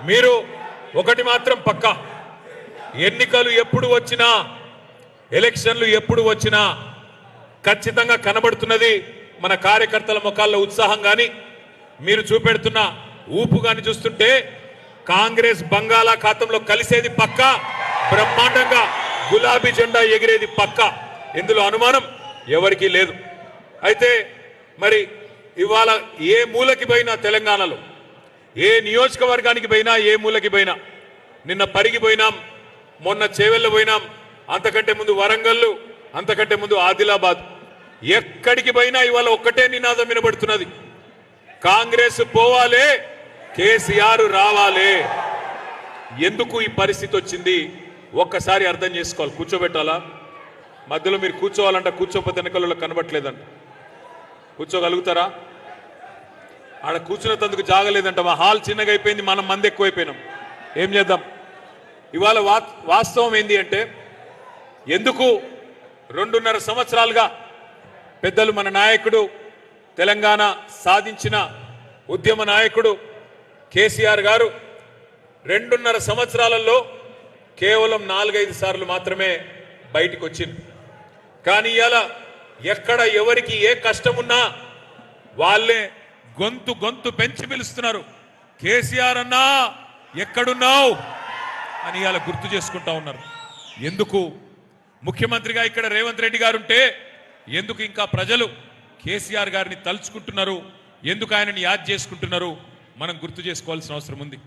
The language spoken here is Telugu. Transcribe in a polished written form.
మీరు ఒకటి మాత్రం పక్కా, ఎన్నికలు ఎప్పుడు వచ్చినా, ఎలక్షన్లు ఎప్పుడు వచ్చినా ఖచ్చితంగా కనబడుతున్నది మన కార్యకర్తల ముఖాల్లో ఉత్సాహం గాని, మీరు చూపెడుతున్న ఊపు గాని చూస్తుంటే కాంగ్రెస్ బంగాళాఖాతంలో కలిసేది పక్కా, బ్రహ్మాండంగా గులాబీ జెండా ఎగిరేది పక్కా, ఇందులో అనుమానం ఎవరికీ లేదు. అయితే మరి ఇవాళ ఏ మూలకి పోయినా, తెలంగాణలో ఏ నియోజకవర్గానికి పోయినా, ఏ మూలకి పోయినా, నిన్న పరిగి పోయినాం, మొన్న చేవెళ్ళ పోయినాం, అంతకంటే ముందు వరంగల్, అంతకంటే ముందు ఆదిలాబాద్, ఎక్కడికి పోయినా ఇవాళ ఒక్కటే నినాదం వినబడుతున్నది, కాంగ్రెస్ పోవాలే, కేసీఆర్ రావాలే. ఎందుకు ఈ పరిస్థితి వచ్చింది ఒక్కసారి అర్థం చేసుకోవాలి. కూర్చోబెట్టాలా? మధ్యలో మీరు కూర్చోవాలంట, కూర్చోపోతే ఎన్నికలలో కనబట్టలేదంట. కూర్చోగలుగుతారా? ఆడ కూర్చున్నందుకు జాగలేదంట. మా హాల్ చిన్నగా అయిపోయింది, మనం మంది ఎక్కువైపోయినాం. ఏం చేద్దాం? ఇవాళ వాస్తవం ఏంది అంటే, ఎందుకు 2.5 సంవత్సరాలుగా పెద్దలు మన నాయకుడు, తెలంగాణ సాధించిన ఉద్యమ నాయకుడు కేసీఆర్ గారు 2.5 సంవత్సరాలలో కేవలం 4-5 సార్లు మాత్రమే బయటికి వచ్చింది. కానీ ఇవాళ ఎక్కడ ఎవరికి ఏ కష్టమున్నా వాళ్ళే గొంతు పెంచి పిలుస్తున్నారు. కేసీఆర్ అన్నా ఎక్కడున్నావు అని ఇవాళ గుర్తు చేసుకుంటా ఉన్నారు. ఎందుకు? ముఖ్యమంత్రిగా ఇక్కడ రేవంత్ రెడ్డి గారు ఉంటే ఎందుకు ఇంకా ప్రజలు కేసీఆర్ గారిని తలుచుకుంటున్నారు, ఎందుకు ఆయనని యాద్ చేసుకుంటున్నారు, మనం గుర్తు చేసుకోవాల్సిన అవసరం ఉంది.